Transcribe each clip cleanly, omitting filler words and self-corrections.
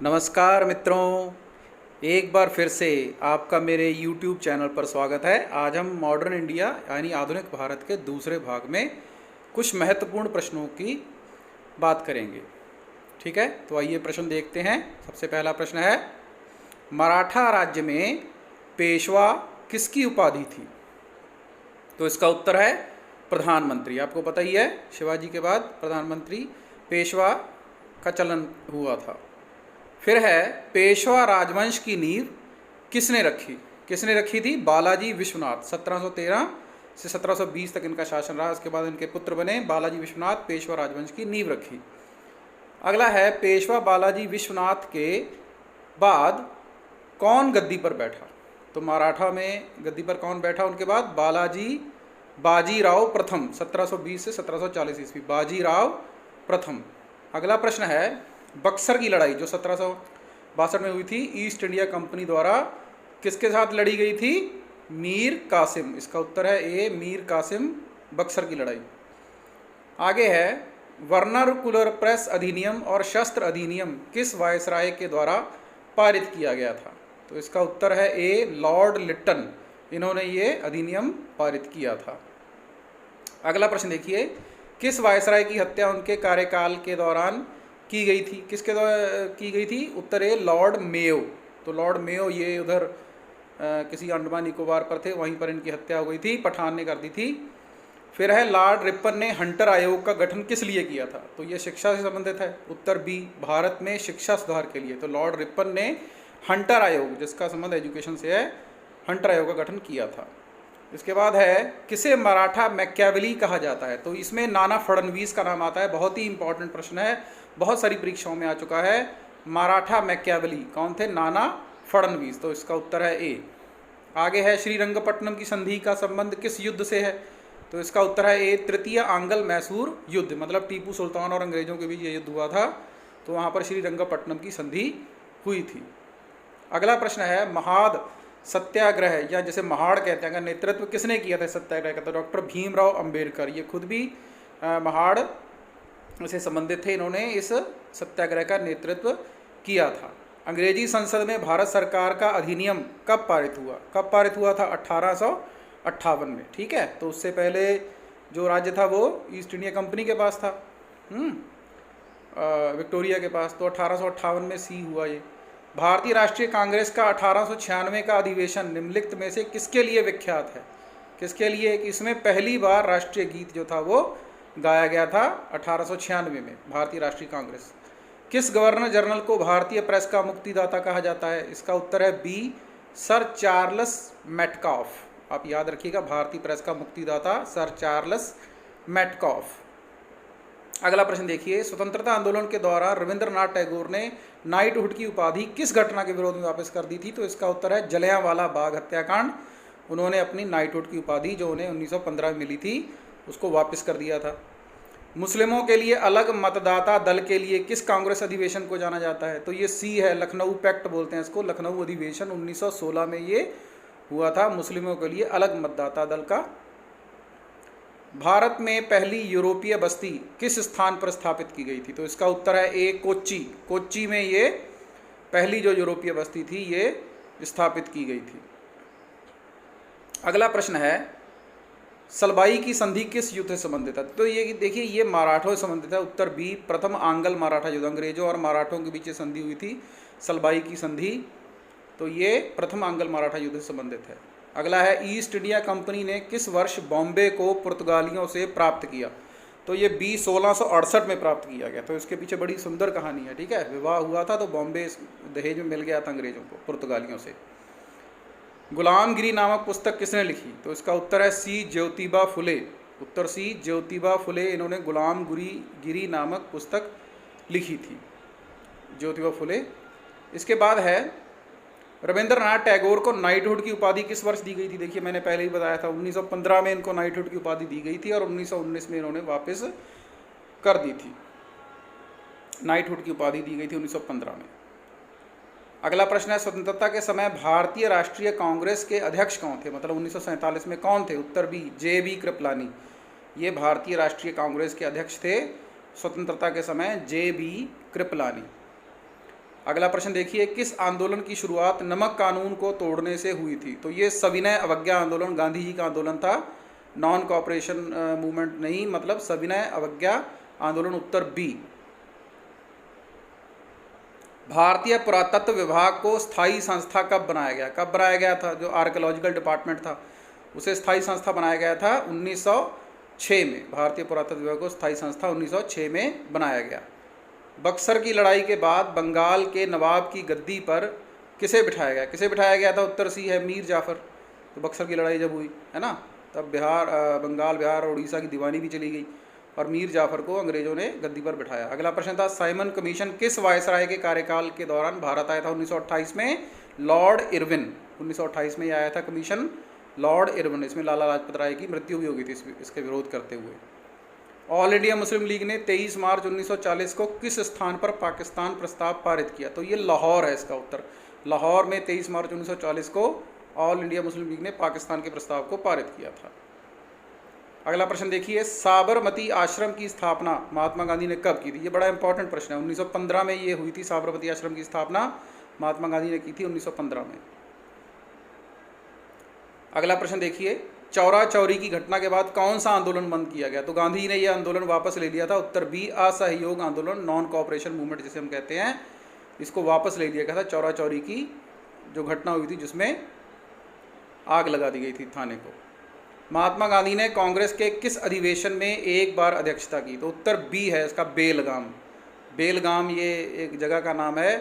नमस्कार मित्रों, एक बार फिर से आपका मेरे YouTube चैनल पर स्वागत है। आज हम मॉडर्न इंडिया यानी आधुनिक भारत के दूसरे भाग में कुछ महत्वपूर्ण प्रश्नों की बात करेंगे। ठीक है, तो आइए प्रश्न देखते हैं। सबसे पहला प्रश्न है, मराठा राज्य में पेशवा किसकी उपाधि थी? तो इसका उत्तर है प्रधानमंत्री। आपको पता ही है, शिवाजी के बाद प्रधानमंत्री पेशवा का चलन हुआ था। फिर है, पेशवा राजवंश की नींव किसने रखी? किसने रखी थी? बालाजी विश्वनाथ। 1713 से 1720 तक इनका शासन रहा। उसके बाद इनके पुत्र बने बालाजी विश्वनाथ, पेशवा राजवंश की नींव रखी। अगला है, पेशवा बालाजी विश्वनाथ के बाद कौन गद्दी पर बैठा? तो मराठा में गद्दी पर कौन बैठा उनके बाद? बाजीराव प्रथम। 1720 से 1740 ईस्वी, बाजीराव प्रथम। अगला प्रश्न है, बक्सर की लड़ाई जो 1762 में हुई थी, ईस्ट इंडिया कंपनी द्वारा किसके साथ लड़ी गई थी? मीर कासिम। इसका उत्तर है ए, मीर कासिम, बक्सर की लड़ाई। आगे है, वर्नर कुलर प्रेस अधिनियम और शस्त्र अधिनियम किस वायसराय के द्वारा पारित किया गया था? तो इसका उत्तर है ए, लॉर्ड लिट्टन। इन्होंने ये अधिनियम पारित किया था। अगला प्रश्न देखिए, किस वायसराय की हत्या उनके कार्यकाल के दौरान की गई थी? किसके द्वारा की गई थी? उत्तर है लॉर्ड मेयो। तो लॉर्ड मेयो ये उधर किसी अंडमान निकोबार पर थे, वहीं पर इनकी हत्या हो गई थी, पठान ने कर दी थी। फिर है, लॉर्ड रिपन ने हंटर आयोग का गठन किस लिए किया था? तो ये शिक्षा से संबंधित है। उत्तर बी, भारत में शिक्षा सुधार के लिए। तो लॉर्ड रिपन ने हंटर आयोग, जिसका संबंध एजुकेशन से है, हंटर आयोग का गठन किया था। इसके बाद है, किसे मराठा मैकियावेली कहा जाता है? तो इसमें नाना फडणवीस का नाम आता है। बहुत ही इंपॉर्टेंट प्रश्न है, बहुत सारी परीक्षाओं में आ चुका है। मराठा मैकियावेली कौन थे? नाना फडणवीस। तो इसका उत्तर है ए। आगे है, श्रीरंगपट्टनम की संधि का संबंध किस युद्ध से है? तो इसका उत्तर है ए, तृतीय आंग्ल मैसूर युद्ध। मतलब टीपू सुल्तान और अंग्रेजों के बीच ये युद्ध हुआ था, तो वहाँ पर श्रीरंगपट्टनम की संधि हुई थी। अगला प्रश्न है, महाद सत्याग्रह या जैसे महाड़ कहते हैं, का नेतृत्व किसने किया था सत्याग्रह का? तो डॉक्टर भीमराव अंबेडकर। ये खुद भी महाड़ से संबंधित थे, इन्होंने इस सत्याग्रह का नेतृत्व किया था। अंग्रेजी संसद में भारत सरकार का अधिनियम कब पारित हुआ? कब पारित हुआ था? 1858 में। ठीक है, तो उससे पहले जो राज्य था वो ईस्ट इंडिया कंपनी के पास था, विक्टोरिया के पास। तो 1858 में सी हुआ ये। भारतीय राष्ट्रीय कांग्रेस का 1896 का अधिवेशन निम्नलिखित में से किसके लिए विख्यात है? किसके लिए? कि इसमें पहली बार राष्ट्रीय गीत जो था वो गाया गया था 1896 में, भारतीय राष्ट्रीय कांग्रेस। किस गवर्नर जनरल को भारतीय प्रेस का मुक्तिदाता कहा जाता है? इसका उत्तर है बी, सर चार्ल्स मेटकॉफ। आप याद रखिएगा, भारतीय प्रेस का मुक्तिदाता सर चार्ल्स मेटकॉफ। अगला प्रश्न देखिए, स्वतंत्रता आंदोलन के दौरान रविंद्रनाथ टैगोर ने नाइटहुड की उपाधि किस घटना के विरोध में वापस कर दी थी? तो इसका उत्तर है जलियांवाला बाग हत्याकांड। उन्होंने अपनी नाइटहुड की उपाधि जो उन्हें 1915 में मिली थी उसको वापस कर दिया था। मुस्लिमों के लिए अलग मतदाता दल के लिए किस कांग्रेस अधिवेशन को जाना जाता है? तो ये सी है, लखनऊ पैक्ट बोलते हैं इसको। लखनऊ अधिवेशन 1916 में ये हुआ था, मुस्लिमों के लिए अलग मतदाता दल का। भारत में पहली यूरोपीय बस्ती किस स्थान पर स्थापित की गई थी? तो इसका उत्तर है ए, कोच्चि। कोच्चि में ये पहली जो यूरोपीय बस्ती थी ये स्थापित की गई थी। अगला प्रश्न है, सलबाई की संधि किस युद्ध से संबंधित है? तो ये देखिए, ये मराठों से संबंधित है। उत्तर बी, प्रथम आंग्ल मराठा युद्ध। अंग्रेजों और मराठों के बीच ये संधि हुई थी, सलबाई की संधि। तो ये प्रथम आंग्ल मराठा युद्ध से संबंधित है। अगला है, ईस्ट इंडिया कंपनी ने किस वर्ष बॉम्बे को पुर्तगालियों से प्राप्त किया? तो ये बी, 1668 में प्राप्त किया गया। तो इसके पीछे बड़ी सुंदर कहानी है। ठीक है, विवाह हुआ था तो बॉम्बे दहेज में मिल गया था अंग्रेजों को, पुर्तगालियों से। गुलामगिरी नामक पुस्तक किसने लिखी? तो इसका उत्तर है सी, ज्योतिबा फुले। उत्तर सी, ज्योतिबा फुले। इन्होंने गुलामगिरी नामक पुस्तक लिखी थी, ज्योतिबा फुले। इसके बाद है, रविंद्रनाथ टैगोर को नाइटहुड की उपाधि किस वर्ष दी गई थी? देखिए, मैंने पहले ही बताया था, 1915 में इनको नाइटहुड की उपाधि दी गई थी और 1919 में इन्होंने वापस कर दी थी। नाइटहुड की उपाधि दी गई थी 1915 में। अगला प्रश्न है, स्वतंत्रता के समय भारतीय राष्ट्रीय कांग्रेस के अध्यक्ष कौन थे? मतलब 1947 में कौन थे? उत्तर बी, जे बी कृपलानी। ये भारतीय राष्ट्रीय कांग्रेस के अध्यक्ष थे स्वतंत्रता के समय, जे बी कृपलानी। अगला प्रश्न देखिए, किस आंदोलन की शुरुआत नमक कानून को तोड़ने से हुई थी? तो ये सविनय अवज्ञा आंदोलन गांधी जी का आंदोलन था, नॉन कॉपरेशन मूवमेंट नहीं, मतलब सविनय अवज्ञा आंदोलन, उत्तर बी। भारतीय पुरातत्व विभाग को स्थायी संस्था कब बनाया गया? कब बनाया गया था? जो आर्कियोलॉजिकल डिपार्टमेंट था उसे स्थायी संस्था बनाया गया था 1906 में। भारतीय पुरातत्व विभाग को स्थायी संस्था 1906 में बनाया गया। बक्सर की लड़ाई के बाद बंगाल के नवाब की गद्दी पर किसे बिठाया गया? किसे बिठाया गया था? उत्तर सी है, मीर जाफर। तो बक्सर की लड़ाई जब हुई है ना, तब बंगाल, बिहार और उड़ीसा की दीवानी भी चली गई और मीर जाफर को अंग्रेजों ने गद्दी पर बिठाया। अगला प्रश्न था, साइमन कमीशन किस वायसराय के कार्यकाल के दौरान भारत आया था? 1928 में लॉर्ड इरविन, 1928 में ये आया था कमीशन, लॉर्ड इरविन। इसमें लाला लाजपत राय की मृत्यु भी हो गई थी इसके विरोध करते हुए। ऑल इंडिया मुस्लिम लीग ने 23 मार्च 1940 को किस स्थान पर पाकिस्तान प्रस्ताव पारित किया? तो ये लाहौर है इसका उत्तर। लाहौर में 23 मार्च 1940 को ऑल इंडिया मुस्लिम लीग ने पाकिस्तान के प्रस्ताव को पारित किया था। अगला प्रश्न देखिए, साबरमती आश्रम की स्थापना महात्मा गांधी ने कब की थी? ये बड़ा इंपॉर्टेंट प्रश्न है। 1915 में ये हुई थी, साबरमती आश्रम की स्थापना महात्मा गांधी ने की थी 1915 में। अगला प्रश्न देखिए, चौरा चौरी की घटना के बाद कौन सा आंदोलन बंद किया गया? तो गांधी ने यह आंदोलन वापस ले लिया था, उत्तर बी, असहयोग आंदोलन, नॉन कोऑपरेशन मूवमेंट जिसे हम कहते हैं, इसको वापस ले लिया गया था। चौरा चौरी की जो घटना हुई थी जिसमें आग लगा दी गई थी थाने को। महात्मा गांधी ने कांग्रेस के किस अधिवेशन में एक बार अध्यक्षता की? तो उत्तर बी है इसका, बेलगाम। बेलगाम ये एक जगह का नाम है,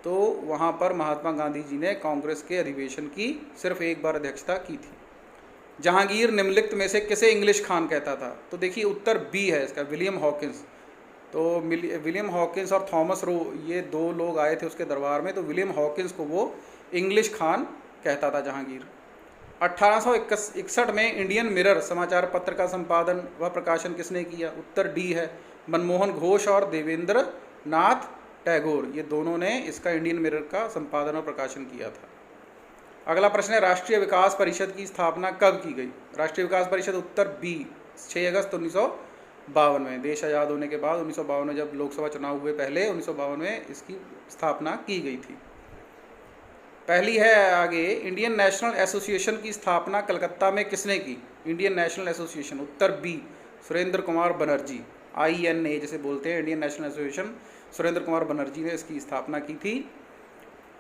तो वहाँ पर महात्मा गांधी जी ने कांग्रेस के अधिवेशन की सिर्फ एक बार अध्यक्षता की थी। जहांगीर निम्नलिखित में से किसे इंग्लिश खान कहता था? तो देखिए उत्तर बी है इसका, विलियम हॉकिंस। तो विलियम हॉकिंस और थॉमस रो, ये दो लोग आए थे उसके दरबार में, तो विलियम हॉकिंस को वो इंग्लिश खान कहता था जहांगीर। 1861 में इंडियन मिरर समाचार पत्र का संपादन व प्रकाशन किसने किया? उत्तर डी है, मनमोहन घोष और देवेंद्र नाथ टैगोर, ये दोनों ने इसका इंडियन मिरर का संपादन और प्रकाशन किया था। अगला प्रश्न है, राष्ट्रीय विकास परिषद की स्थापना कब की गई? राष्ट्रीय विकास परिषद, उत्तर बी, 6 अगस्त 1952 में। देश आज़ाद होने के बाद 1952 में, जब लोकसभा चुनाव हुए पहले, 1952 में इसकी स्थापना की गई थी। पहली है आगे, इंडियन नेशनल एसोसिएशन की स्थापना कलकत्ता में किसने की? इंडियन नेशनल एसोसिएशन, उत्तर बी, सुरेंद्र कुमार बनर्जी, INA जिसे बोलते हैं, Indian national association, Surendra Kumar Banerjee ने इसकी स्थापना की थी।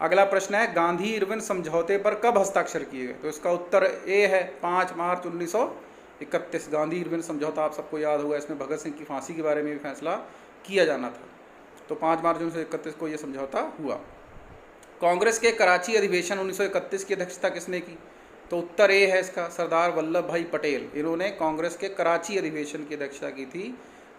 अगला प्रश्न है, गांधी इरविन समझौते पर कब हस्ताक्षर किए गए? तो इसका उत्तर ए है, 5 मार्च 1931। गांधी इरविन समझौता आप सबको याद होगा, इसमें भगत सिंह की फांसी के बारे में भी फैसला किया जाना था। तो 5 मार्च 1931 को यह समझौता हुआ। कांग्रेस के कराची अधिवेशन 1931 की अध्यक्षता किसने की? तो उत्तर ए है इसका, सरदार वल्लभ भाई पटेल। इन्होंने कांग्रेस के कराची अधिवेशन की अध्यक्षता की थी,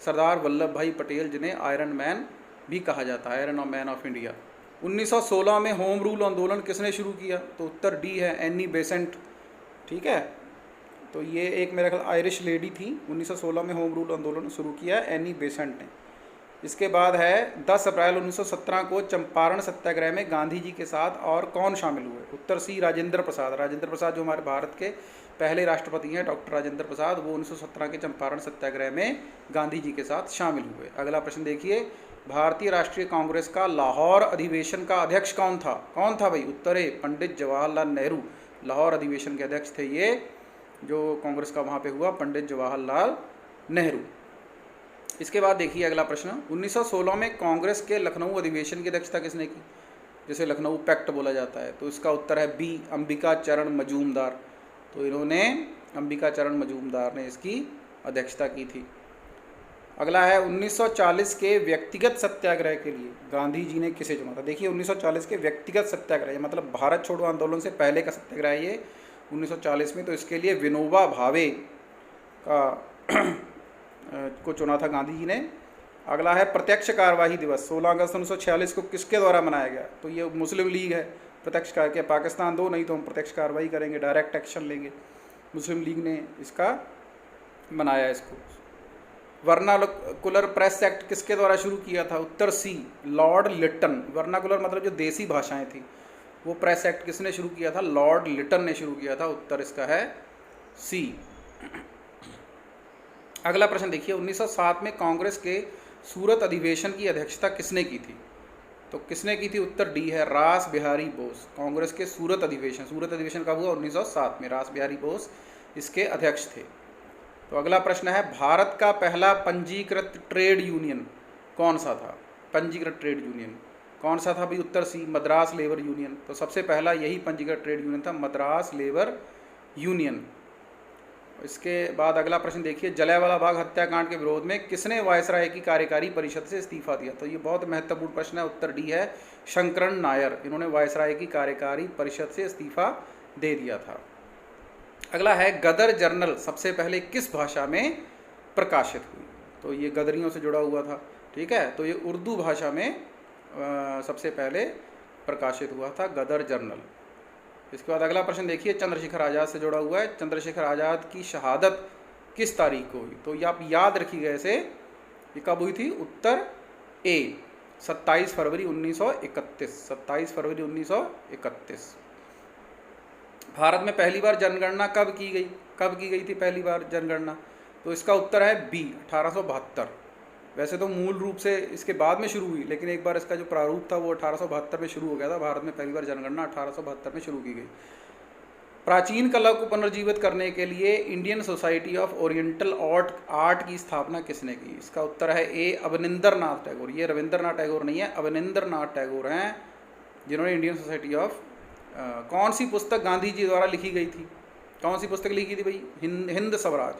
सरदार वल्लभ भाई पटेल, जिन्हें आयरन मैन भी कहा जाता है, आयरन मैन ऑफ इंडिया। 1916 में होम रूल आंदोलन किसने शुरू किया? तो उत्तर डी है, एनी बेसेंट। ठीक है, तो ये एक मेरा ख्याल आयरिश लेडी थी, 1916 में होम रूल आंदोलन शुरू किया एनी बेसेंट ने। इसके बाद है 10 अप्रैल 1917 को चंपारण सत्याग्रह में गांधी जी के साथ और कौन शामिल हुए? उत्तर सी, राजेंद्र प्रसाद। राजेंद्र प्रसाद जो हमारे भारत के पहले राष्ट्रपति हैं, डॉक्टर राजेंद्र प्रसाद, वो 1917 के चंपारण सत्याग्रह में गांधी जी के साथ शामिल हुए। अगला प्रश्न देखिए, भारतीय राष्ट्रीय कांग्रेस का लाहौर अधिवेशन का अध्यक्ष कौन था? कौन था भाई? उत्तर ए, पंडित जवाहरलाल नेहरू। लाहौर अधिवेशन के अध्यक्ष थे ये, जो कांग्रेस का वहाँ पे हुआ, पंडित जवाहरलाल नेहरू। इसके बाद देखिए अगला प्रश्न, 1916 में कांग्रेस के लखनऊ अधिवेशन की अध्यक्षता किसने की? जिसे लखनऊ पैक्ट बोला जाता है। तो इसका उत्तर है बी, अंबिका चरण मजूमदार। तो इन्होंने, अंबिका चरण मजूमदार ने इसकी अध्यक्षता की थी। अगला है 1940 के व्यक्तिगत सत्याग्रह के लिए गांधी जी ने किसे चुना था? देखिए 1940 के व्यक्तिगत सत्याग्रह, मतलब भारत छोड़ो आंदोलन से पहले का सत्याग्रह है ये 1940 में, तो इसके लिए विनोबा भावे को चुना था गांधी जी ने। अगला है प्रत्यक्ष कार्यवाही दिवस, 16 अगस्त 1946 को किसके द्वारा मनाया गया? तो ये मुस्लिम लीग है प्रत्यक्ष कार्य, पाकिस्तान दो नहीं तो हम प्रत्यक्ष कार्रवाई करेंगे, डायरेक्ट एक्शन लेंगे। मुस्लिम लीग ने इसका बनाया इसको। वर्नाकुलर प्रेस एक्ट किसके द्वारा शुरू किया था? उत्तर सी, लॉर्ड लिटन। वर्नाकुलर मतलब जो देसी भाषाएं थी, वो प्रेस एक्ट किसने शुरू किया था? लॉर्ड लिटन ने शुरू किया था। उत्तर इसका है सी। अगला प्रश्न देखिए, 1907 में कांग्रेस के सूरत अधिवेशन की अध्यक्षता किसने की थी? तो किसने की थी? उत्तर डी है, रास बिहारी बोस। कांग्रेस के सूरत अधिवेशन कब हुआ? 1907 में। रास बिहारी बोस इसके अध्यक्ष थे। तो अगला प्रश्न है, भारत का पहला पंजीकृत ट्रेड यूनियन कौन सा था? पंजीकृत ट्रेड यूनियन कौन सा था भाई? उत्तर सी, मद्रास लेबर यूनियन। तो सबसे पहला यही पंजीकृत ट्रेड यूनियन था, मद्रास लेबर यूनियन। इसके बाद अगला प्रश्न देखिए, जलियांवाला बाग हत्याकांड के विरोध में किसने वायसराय की कार्यकारी परिषद से इस्तीफा दिया? तो ये बहुत महत्वपूर्ण प्रश्न है। उत्तर डी है, शंकरन नायर। इन्होंने वायसराय की कार्यकारी परिषद से इस्तीफा दे दिया था। अगला है, गदर जर्नल सबसे पहले किस भाषा में प्रकाशित हुई? तो ये गदरियों से जुड़ा हुआ था, ठीक है। तो ये उर्दू भाषा में सबसे पहले प्रकाशित हुआ था गदर जर्नल। इसके बाद अगला प्रश्न देखिए, चंद्रशेखर आज़ाद से जुड़ा हुआ है। चंद्रशेखर आज़ाद की शहादत किस तारीख को हुई? तो ये आप याद रखिएगा ऐसे, ये कब हुई थी? उत्तर ए, 27 फरवरी 1931। 27 फरवरी 1931। भारत में पहली बार जनगणना कब की गई? कब की गई थी पहली बार जनगणना? तो इसका उत्तर है बी, 1872। वैसे तो मूल रूप से इसके बाद में शुरू हुई, लेकिन एक बार इसका जो प्रारूप था वो 1872 में शुरू हो गया था। भारत में पहली बार जनगणना 1872 में शुरू की गई। प्राचीन कला को पुनर्जीवित करने के लिए Indian society of oriental art की स्थापना किसने की? इसका उत्तर है ए, अवनिंद्रनाथ टैगोर। ये रविंद्रनाथ टैगोर नहीं है, अवनिंद्रनाथ टैगोर हैं जिन्होंने इंडियन सोसाइटी ऑफ कौन सी पुस्तक गांधी जी द्वारा लिखी गई थी? कौन सी पुस्तक लिखी थी भाई? हिंद स्वराज।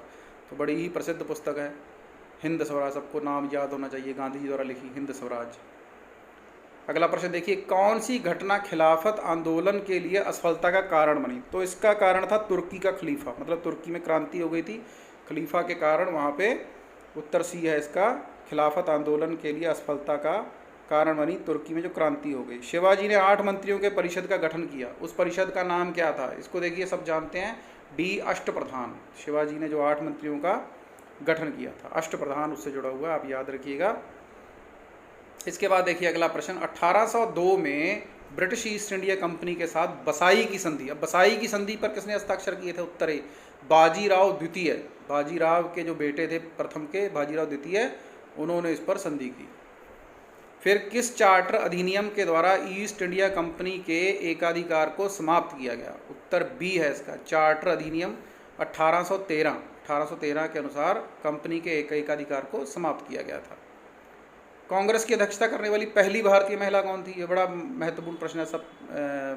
तो बड़ी ही प्रसिद्ध पुस्तक है हिंद स्वराज, सबको नाम याद होना चाहिए, गांधी जी द्वारा लिखी हिंद स्वराज। अगला प्रश्न देखिए, कौन सी घटना खिलाफत आंदोलन के लिए असफलता का कारण बनी? तो इसका कारण था तुर्की का खलीफा, मतलब तुर्की में क्रांति हो गई थी, खलीफा के कारण वहाँ पे। उत्तर सी है इसका, खिलाफत आंदोलन के लिए असफलता का कारण बनी तुर्की में जो क्रांति हो गई। शिवाजी ने 8 मंत्रियों के परिषद का गठन किया, उस परिषद का नाम क्या था? इसको देखिए सब जानते हैं, डी, अष्टप्रधान। शिवाजी ने जो 8 मंत्रियों का गठन किया था, अष्टप्रधान उससे जुड़ा हुआ है, आप याद रखिएगा। इसके बाद देखिए अगला प्रश्न, 1802 में ब्रिटिश ईस्ट इंडिया कंपनी के साथ बसाई की संधि। अब बसाई की संधि पर किसने हस्ताक्षर किए थे? उत्तर ए, बाजीराव द्वितीय। बाजीराव के जो बेटे थे प्रथम के, बाजीराव द्वितीय, उन्होंने इस पर संधि की। फिर किस चार्टर अधिनियम के द्वारा ईस्ट इंडिया कंपनी के एकाधिकार को समाप्त किया गया? उत्तर बी है इसका, चार्टर अधिनियम 1813 के अनुसार कंपनी के एकाधिकार को समाप्त किया गया था। कांग्रेस की अध्यक्षता करने वाली पहली भारतीय महिला कौन थी? ये बड़ा महत्वपूर्ण प्रश्न है, सब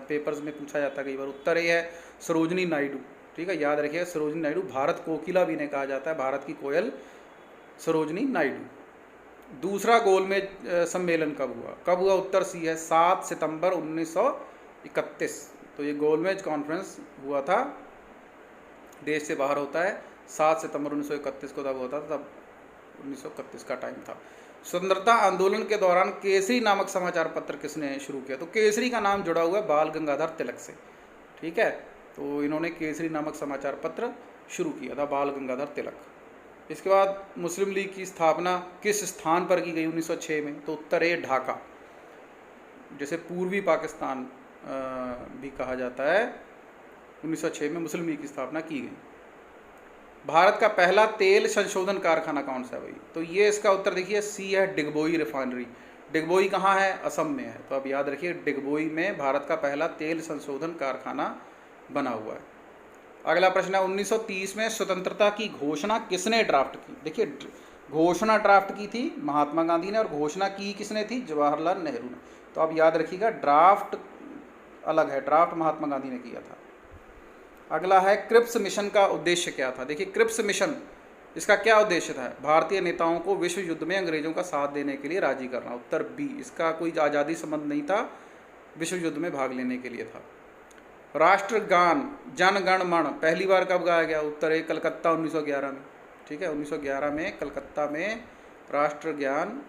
पेपर्स में पूछा जाता है कई बार। उत्तर ये है, सरोजनी नायडू। ठीक है, याद रखिएगा, सरोजनी नायडू। भारत कोकिला भी इन्हें कहा जाता है, भारत की कोयल सरोजनी नायडू। दूसरा गोलमेज सम्मेलन कब हुआ? कब हुआ? उत्तर सी है, 7 सितंबर 1931। तो ये गोलमेज कॉन्फ्रेंस हुआ था, देश से बाहर होता है, 7 सितंबर 1931 को तब होता था, तब 1931 का टाइम था। स्वतंत्रता आंदोलन के दौरान केसरी नामक समाचार पत्र किसने शुरू किया? तो केसरी का नाम जुड़ा हुआ है बाल गंगाधर तिलक से। ठीक है, तो इन्होंने केसरी नामक समाचार पत्र शुरू किया था, बाल गंगाधर तिलक। इसके बाद मुस्लिम लीग की स्थापना किस स्थान पर की गई 1906 में? तो उत्तर ए, ढाका, जैसे पूर्वी पाकिस्तान भी कहा जाता है। 1906 में मुस्लिम लीग की स्थापना की गई। भारत का पहला तेल संशोधन कारखाना कौन सा है भाई? तो ये इसका उत्तर देखिए, सी है, डिगबोई रिफाइनरी। डिगबोई कहाँ है? असम में है। तो अब याद रखिए, डिगबोई में भारत का पहला तेल संशोधन कारखाना बना हुआ है। अगला प्रश्न है, 1930 में स्वतंत्रता की घोषणा किसने ड्राफ्ट की? देखिए, घोषणा ड्राफ्ट की थी महात्मा गांधी ने, और घोषणा की किसने थी? जवाहरलाल नेहरू ने। तो आप याद रखिएगा, ड्राफ्ट अलग है, ड्राफ्ट महात्मा गांधी ने किया था। अगला है, क्रिप्स मिशन का उद्देश्य क्या था? देखिए, क्रिप्स मिशन, इसका क्या उद्देश्य था? भारतीय नेताओं को विश्व युद्ध में अंग्रेजों का साथ देने के लिए राजी करना। उत्तर बी, इसका कोई आज़ादी संबंध नहीं था, विश्व युद्ध में भाग लेने के लिए था। राष्ट्रगान जन गण मन पहली बार कब गाया गया? उत्तर ए, कलकत्ता 1911 में। ठीक है, 1911 में कलकत्ता में राष्ट्रगान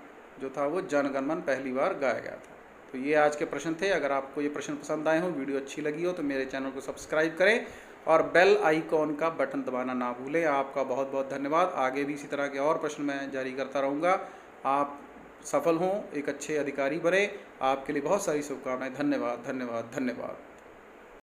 जो था वो जन गण मन पहली बार गाया गया था। तो ये आज के प्रश्न थे। अगर आपको ये प्रश्न पसंद आए हो, वीडियो अच्छी लगी हो, तो मेरे चैनल को सब्सक्राइब करें और बेल आइकॉन का बटन दबाना ना भूलें। आपका बहुत बहुत धन्यवाद। आगे भी इसी तरह के और प्रश्न मैं जारी करता रहूँगा। आप सफल हों, एक अच्छे अधिकारी बने। आपके लिए बहुत सारी शुभकामनाएं। धन्यवाद, धन्यवाद, धन्यवाद।